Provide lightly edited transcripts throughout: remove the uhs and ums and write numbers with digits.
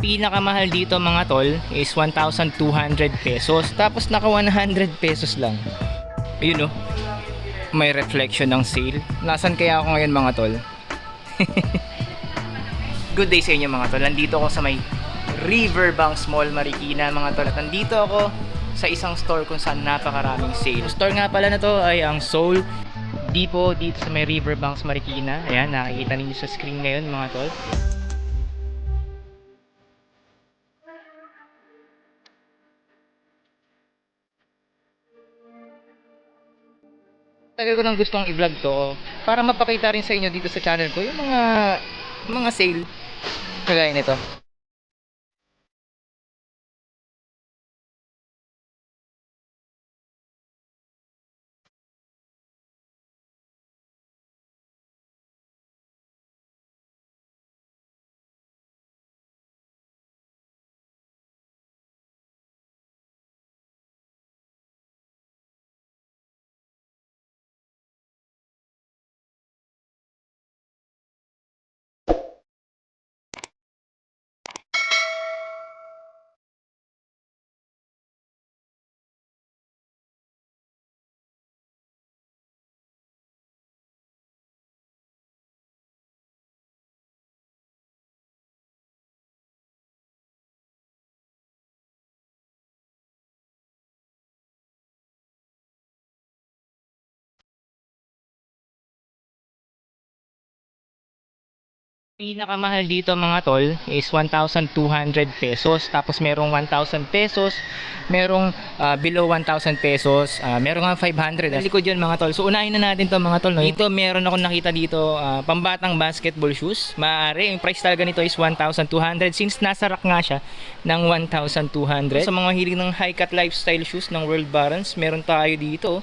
Pinakamahal dito mga tol is 1,200 pesos. Tapos naka 100 pesos lang. Ayun oh. May reflection ng sale. Nasaan kaya ako ngayon mga tol? Good day sa inyo mga tol. Nandito ako sa may Riverbanks Mall Marikina mga tol. At nandito ako sa isang store kung saan napakaraming sale. Store nga pala na to ay ang Soul Depot dito sa may Riverbanks Marikina. Ayan, nakikita ninyo sa screen ngayon mga tol. Tagal ko nang gustong i-vlog to para mapakita rin sa inyo dito sa channel ko yung mga sale kagaya nito. Pinakamahal dito mga tol is 1,200 pesos. Tapos merong 1,000 pesos, merong below 1,000 pesos, merong nga 500. Likod yun mga tol. So unahin na natin to mga tol. No? Dito meron akong nakita dito pambatang basketball shoes. Maaari, yung price talaga nito is 1,200 since nasa rack nga siya ng 1,200. Sa mga hilig ng high cut lifestyle shoes ng World Balance, meron tayo dito.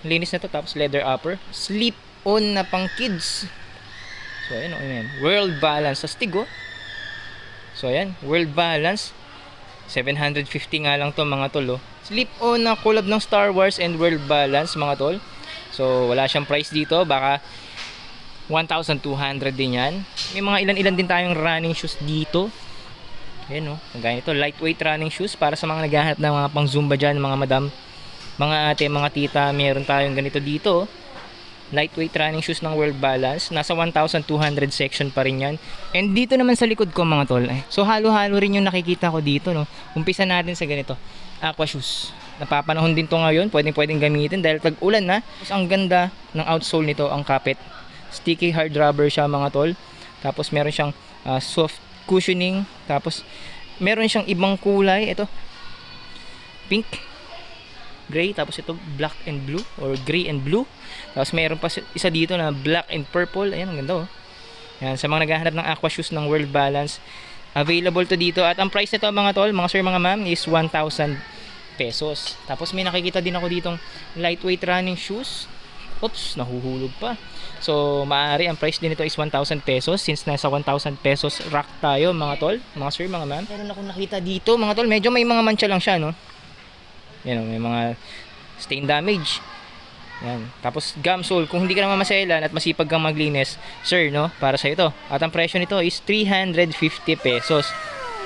Linis na to, tapos leather upper. Slip on na pang kids. So ayan, ayan. World Balance sa Stig oh. So ayan, World Balance 750 nga lang to mga tol oh. Slip on na collab ng Star Wars and World Balance mga tol. So wala siyang price dito, baka 1,200 din yan. May mga ilan-ilan din tayong running shoes dito. Ayan oh, kagaya nito, lightweight running shoes para sa mga naghahanap ng mga pang zumba dyan, mga madam, mga ate, mga tita. Meron tayong ganito dito oh. Lightweight running shoes ng World Balance. Nasa 1,200 section pa rin yan. And dito naman sa likod ko mga tol. So halo-halo rin yung nakikita ko dito. No? Umpisa natin sa ganito. Aqua shoes. Napapanahon din to ngayon. Pwedeng gamitin dahil tag-ulan na. Tapos ang ganda ng outsole nito, ang kapit. Sticky hard rubber siya mga tol. Tapos meron siyang soft cushioning. Tapos meron siyang ibang kulay. Ito. Pink. Gray, tapos ito black and blue or gray and blue. Tapos mayroon pa isa dito na black and purple. Ayan, ang ganda oh. Yan, sa mga naghahanap ng aqua shoes ng World Balance, available to dito. At ang price nito mga tol, mga sir, mga ma'am, is 1,000 pesos. Tapos may nakikita din ako ditong lightweight running shoes. Oops, nahuhulog pa. So maaari ang price din nito is 1,000 pesos since nasa 1,000 pesos rack tayo mga tol, mga sir, mga ma'am. Meron akong nakita dito mga tol, medyo may mga mancha lang siya no. Yan, may mga stain damage. Yan. Tapos gum sole, kung hindi ka naman maselan at masipag kang maglinis, sir, no, para sa ito. At ang presyo nito is 350 pesos.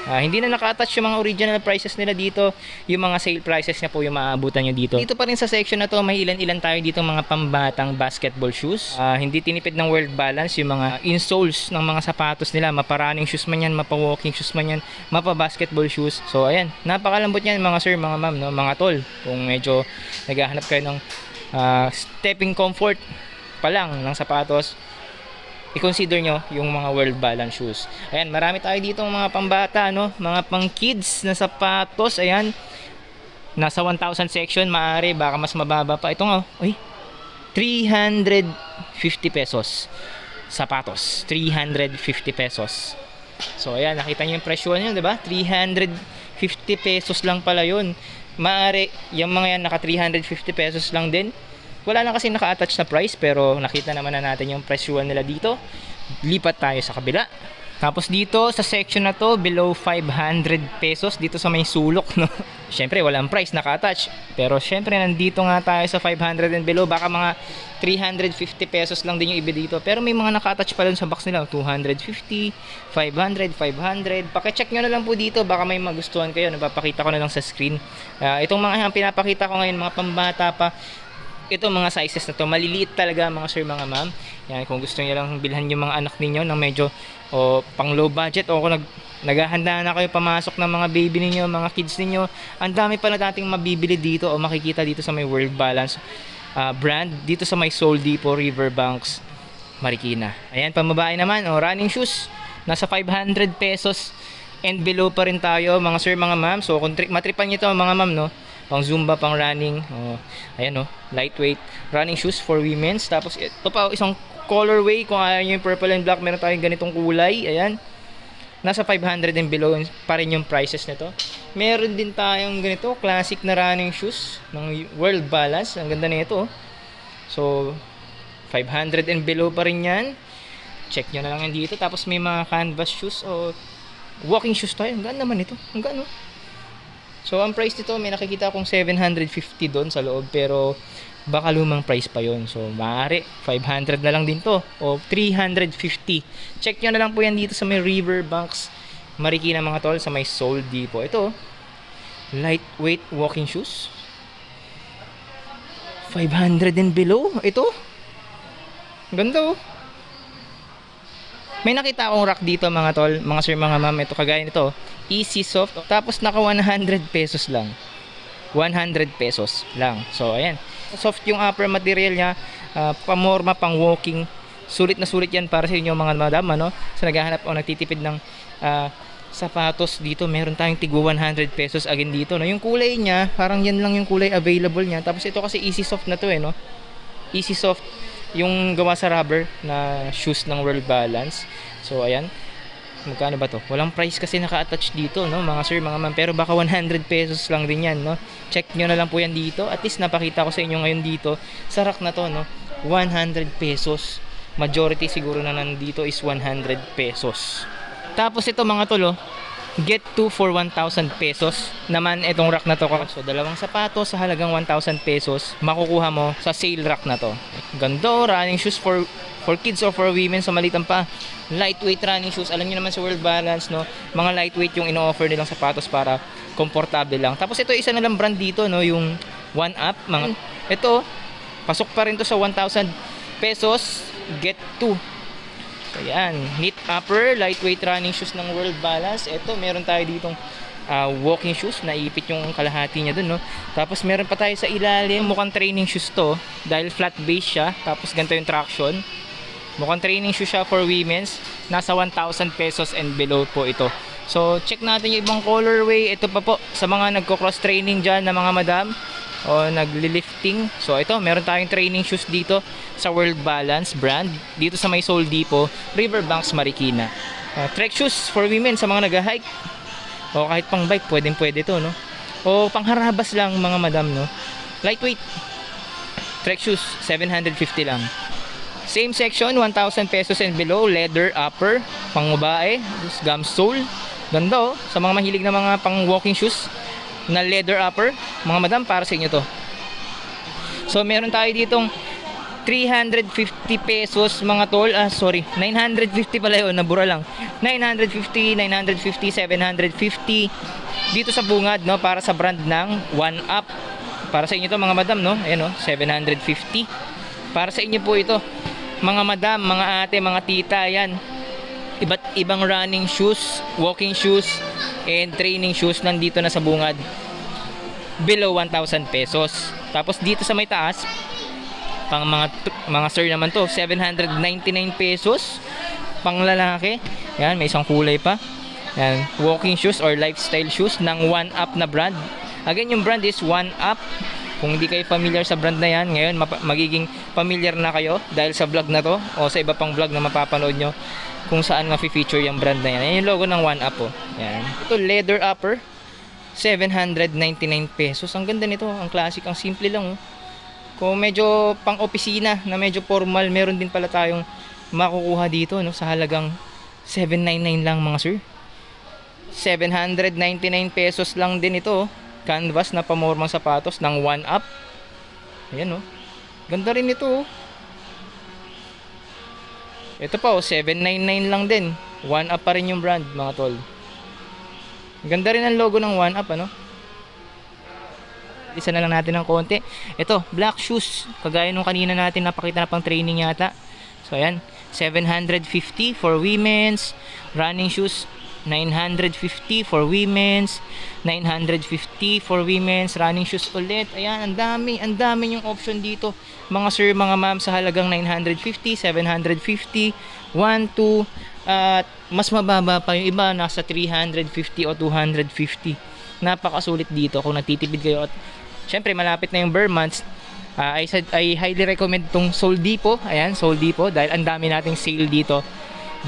Hindi na naka-attach yung mga original prices nila dito. Yung mga sale prices na po yung maaabutan nyo dito. Dito pa rin sa section na to, may ilan-ilan tayo dito mga pambatang basketball shoes. Hindi tinipid ng World Balance yung mga insoles ng mga sapatos nila. Mapa-running shoes man yan, mapa-walking shoes man yan, mapa-basketball shoes. So ayan, napakalambot yan mga sir, mga ma'am, no? Mga tol. Kung medyo naghahanap kayo ng stepping comfort pa lang ng sapatos, i-consider nyo yung mga World Balance shoes. Ayan, marami tayo dito mga pambata, no? Mga pang kids na sapatos. Ayan, nasa 1,000 section. Maaari, baka mas mababa pa. Ito nga, uy, 350 pesos. Sapatos, 350 pesos. So ayan, nakita nyo yung presyo nyo, diba? 350 pesos lang pala yun. Maaari, yung mga yan naka 350 pesos lang din. Wala lang kasi naka-attach na price, pero nakita naman na natin yung presyuan nila dito. Lipat tayo sa kabila. Tapos dito sa section na to, below 500 pesos dito sa may sulok, no. Syempre walang price naka-attach. Pero syempre nandito nga tayo sa 500 and below, baka mga 350 pesos lang din yung iba dito. Pero may mga naka-attach pa dun sa box nila, 250, 500, 500. Paki-check nyo na lang po dito, baka may magustuhan kayo. Napapakita ko na lang sa screen. Itong mga pinapakita ko ngayon, mga pambata pa. Ito mga sizes na to, maliliit talaga mga sir, mga ma'am. Yan, kung gusto niyo lang bilhan yung mga anak niyo ng medyo pang low budget, o kung naghahanda na kayo pamasok ng mga baby niyo, mga kids niyo, ang dami pala dating mabibili dito o makikita dito sa may World Balance brand, dito sa may Soul Depot, Riverbanks, Marikina. Ayan, pambabae naman, running shoes, nasa 500 pesos and below pa rin tayo mga sir, mga ma'am. So kung matripan niyo to mga ma'am, no, pang zumba, pang running, ayan, lightweight running shoes for women's. Tapos ito pa isang colorway, kung ayaw nyo yung purple and black, meron tayong ganitong kulay. Ayan, nasa 500 and below pa rin yung prices nito. Meron din tayong ganito classic na running shoes ng World Balance, ang ganda nito. So 500 and below pa rin yan, check nyo na lang yan dito. Tapos may mga canvas shoes o walking shoes tayo, ang ganda naman ito, ang ganda. So ang price nito, may nakikita akong 750 doon sa loob, pero baka lumang price pa yon. So maaari 500 na lang din to o 350. Check nyo na lang po yan dito sa may Riverbanks, Marikina mga tol, sa may Soul Depot. Ito, lightweight walking shoes, 500 and below. Ito, ganda oh. May nakita akong rack dito mga tol, mga sir, mga ma'am. Ito kagaya nito, Easy Soft, tapos naka 100 pesos lang, 100 pesos lang. So ayan, soft yung upper material niya, pamorma, pang walking, sulit na sulit yan para sa inyo mga madam, ano, sa naghahanap o nagtitipid ng sapatos. Dito meron tayong tigwa 100 pesos again dito, no. Yung kulay niya, parang yan lang yung kulay available niya. Tapos ito kasi Easy Soft na to, no. Easy Soft yung gawa sa rubber na shoes ng World Balance. So ayan, magkano ba to? Walang price kasi naka-attach dito, no, mga sir, mga ma'am, pero baka 100 pesos lang din yan, no. Check nyo na lang po yan dito. At least napakita ko sa inyo ngayon dito sa rack na to, no, 100 pesos. Majority siguro na nandito is 100 pesos. Tapos ito mga tolo, get 2 for 1,000 pesos naman itong rack na to. So dalawang sapatos sa halagang 1,000 pesos makukuha mo sa sale rack na to. Ganda, running shoes for kids or for women, so malitan pa. Lightweight running shoes, alam niyo naman sa World Balance, no, mga lightweight yung ino-offer nilang sapatos para komportable lang. Tapos ito isa na lang brand dito, no, yung One Up. Mga ito, pasok pa rin to sa 1,000 pesos, get 2. So yan, knit upper, lightweight running shoes ng World Balance. Ito, meron tayo ditong walking shoes, naipit yung kalahati niya dun, no. Tapos meron pa tayo sa ilalim, mukhang training shoes to dahil flat base siya. Tapos ganito yung traction, mukhang training shoes siya for women's. Nasa 1,000 pesos and below po ito. So check natin yung ibang colorway. Ito pa po sa mga nagko-cross training dyan na mga madam o nagli-lifting. So ito, meron tayong training shoes dito sa World Balance brand, dito sa may Soul Depot, Riverbanks, Marikina. Trek shoes for women sa mga nag-hike o kahit pang bike, pwede to, no, o pangharabas lang mga madam, no. Lightweight trek shoes, 750 lang. Same section, 1,000 pesos and below, leather upper, pang babae, gum sole. Ganda, oh, sa mga mahilig na mga pang walking shoes na leather upper, mga madam, para sa inyo to. So meron tayo ditong 350 pesos mga tol, 950 pala yun, nabura lang. 950, 950, 750 dito sa bungad, no, para sa brand ng One Up. Para sa inyo to mga madam, no, ayan, no, 750 para sa inyo po ito mga madam, mga ate, mga tita. Ayan, iba't ibang running shoes, walking shoes and training shoes nandito na sa bungad, below 1,000 pesos. Tapos dito sa may taas, pang mga sir naman to, 799 pesos pang lalaki. Yan, may isang kulay pa. Yan, walking shoes or lifestyle shoes ng One Up na brand. Again, yung brand is One Up. Kung hindi kayo familiar sa brand na yan, ngayon magiging familiar na kayo dahil sa vlog na to o sa iba pang vlog na mapapanood nyo kung saan ma-feature yung brand na yan. Yan yung logo ng One Up, oh. Yan. Ito, leather upper, 799 pesos. Ang ganda nito, ang classic, ang simple lang, oh. Kung medyo pang opisina na medyo formal, meron din pala tayong makukuha dito, no, sa halagang 799 lang mga sir. 799 pesos lang din ito. Canvas na pamormang sapatos ng 1UP. Ayan oh. Ganda rin ito oh. Ito pa oh, 799 lang din. 1UP pa rin yung brand mga tol. Ganda rin ang logo ng 1UP ano. Isa na lang natin ng konti. Ito, black shoes. Kagaya nung kanina natin napakita na pang training yata. So ayan, 750 for women's. Running shoes, 950 for women's. 950 for women's. Running shoes ulit. Ayan, ang dami yung option dito. Mga sir, mga ma'am sa halagang 950, 750, 1, 2, at mas mababa pa yung iba, nasa 350 o 250. Napakasulit dito kung nagtitipid kayo at syempre malapit na yung Burr months. I highly recommend tong Soul Depot. Ayan, Soul Depot dahil ang dami nating sale dito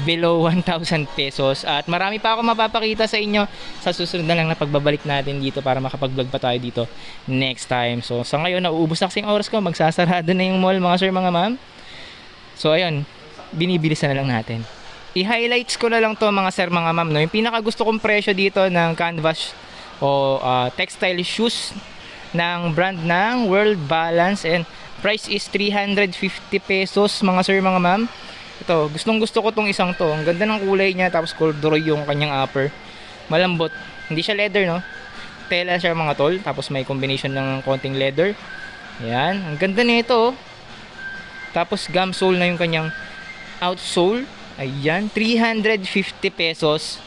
below 1,000 pesos. At marami pa ako mapapakita sa inyo sa susunod na lang na pagbabalik natin dito para makapag-vlog pa tayo dito next time. So sa ngayon, nauubos na kasing oras ko. Magsasarado na yung mall mga sir, mga ma'am. So ayun, binibilisan na lang natin. I-highlights ko na lang to mga sir, mga ma'am, no? Yung pinaka gusto kong presyo dito ng canvas o textile shoes ng brand ng World Balance, and price is 350 pesos mga sir, mga ma'am. Ito, gusto ko tong isang to. Ang ganda ng kulay niya, tapos corduroy yung kanyang upper. Malambot. Hindi siya leather, no? Tela siya mga tol, tapos may combination ng konting leather. Ayan, ang ganda nito oh. Tapos gum sole na yung kanyang outsole. Ayan, 350 pesos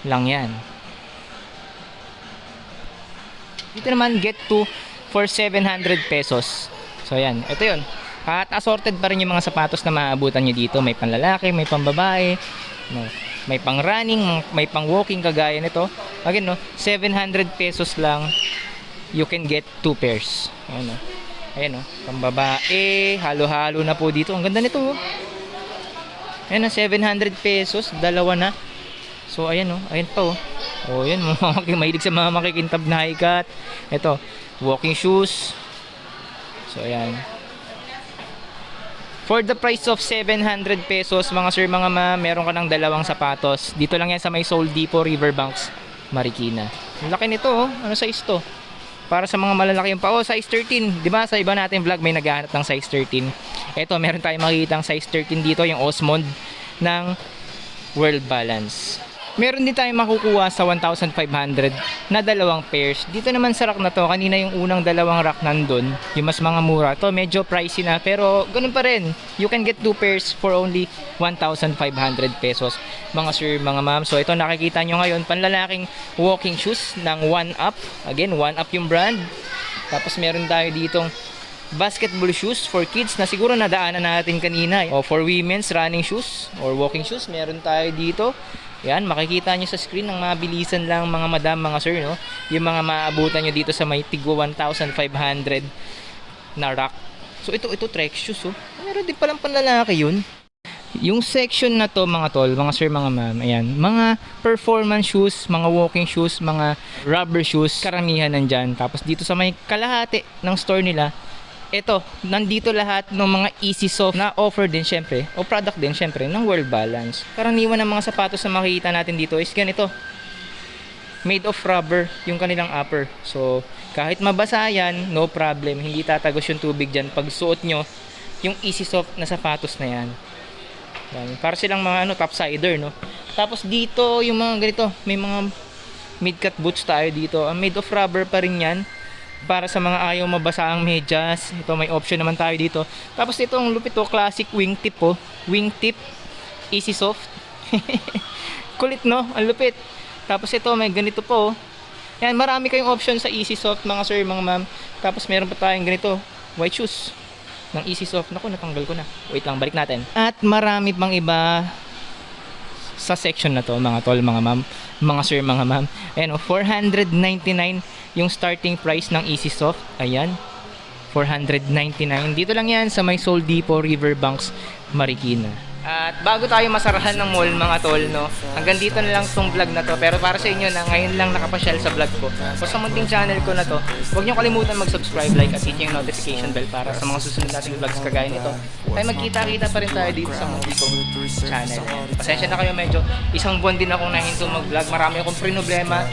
lang yan. Dito naman, get to for 700 pesos. So ayan, ito yun. At assorted pa rin yung mga sapatos na maabutan nyo dito. May panlalaki, may pambabae, no? May pang running, may pang walking kagaya nito. Again, no, 700 pesos lang you can get 2 pairs. Ayan, no? Ayan, no, pambabae, halo-halo na po dito. Ang ganda nito oh. Ayan, 700 pesos, dalawa na. So ayan oh, ayan pa oh. Oh, yan, mahilig sa mga makikintab na high cut. Ito, walking shoes. So ayan. For the price of 700 pesos, mga sir, mga ma'am, meron ka ng dalawang sapatos. Dito lang yan sa may Soul Depot, Riverbanks, Marikina. Ang laki nito oh. Ano size to? Para sa mga malalaki yung pa. Oh, size 13. Diba sa iba natin vlog may naghahanap ng size 13. Ito, meron tayong makikita ng size 13 dito, yung Osmond ng World Balance. Meron din tayong makukuha sa 1,500 na dalawang pairs. Dito naman sa rack na to, kanina yung unang dalawang rack nandun, yung mas mga mura. To medyo pricey na, pero ganun pa rin. You can get 2 pairs for only 1,500 pesos. Mga sir, mga ma'am. So ito nakikita nyo ngayon, panlalaking walking shoes ng 1UP. Again, 1UP yung brand. Tapos meron tayo ditong basketball shoes for kids na siguro nadaanan natin kanina. O for women's running shoes or walking shoes, meron tayo dito. Yan, makikita nyo sa screen ng mabilisan lang mga madam, mga sir, no? Yung mga maabutan nyo dito sa may tigwa 1,500 na rack. So ito trek shoes oh. Meron din palang panlalaki yun. Yung section na to mga tol, mga sir, mga ma'am, ayan, mga performance shoes, mga walking shoes, mga rubber shoes, karamihan nandyan. Tapos dito sa may kalahati ng store nila, ito, nandito lahat ng mga Easy Soft na offer din syempre, o product din syempre, ng World Balance. Karaniwan ng mga sapatos na makikita natin dito is ganito. Made of rubber yung kanilang upper. So, kahit mabasa yan, no problem. Hindi tatagos yung tubig dyan pag suot nyo yung Easy Soft na sapatos na yan. Yan. Para silang mga topsider, no? Tapos dito, yung mga ganito, may mga mid-cut boots tayo dito. Made of rubber pa rin yan. Para sa mga ayaw mabasa ang medyas, ito may option naman tayo dito. Tapos itong lupit to, classic wingtip po. Wingtip, Easy Soft. Kulit no, ang lupit. Tapos ito may ganito po. Yan, marami kayong option sa Easy Soft mga sir, mga ma'am. Tapos meron pa tayong ganito, white shoes ng Easy Soft. Naku, natanggal ko na. Wait lang, balik natin. At marami pang iba sa section na to mga tol, mga ma'am, mga sir, mga ma'am. Ayan, 499 yung starting price ng Easy Soft. Ayan, 499. Dito lang yan sa may Soul Depot, Riverbanks, Marikina. At bago tayo masarahan ng mall mga tol, no, hanggang dito na lang tong vlog na to. Pero para sa inyo na ngayon lang nakapasyal sa vlog ko o sa munting channel ko na to, huwag niyo kalimutan mag-subscribe, like at hit yung notification bell para sa mga susunod nating vlogs kagaya nito. Ay magkita-kita pa rin tayo dito sa munting kong channel. Pasensya na kayo, medyo isang buwan din akong nahinto mag-vlog. Marami akong problema.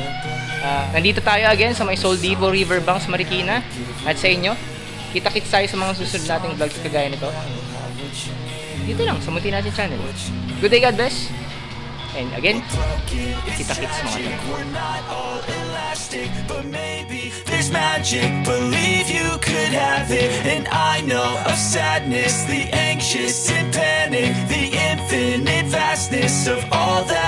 Nandito tayo again sa may Soldivo Riverbanks, Marikina. At sa inyo, kita-kits tayo sa mga susunod nating vlogs kagaya nito. Dito lang sa Munti Natin channel. Good day, God bless. And again, kita-kits mga tol. But maybe there's magic, believe you could have it. And I know of sadness, the anxious and panic, the infinite vastness of all that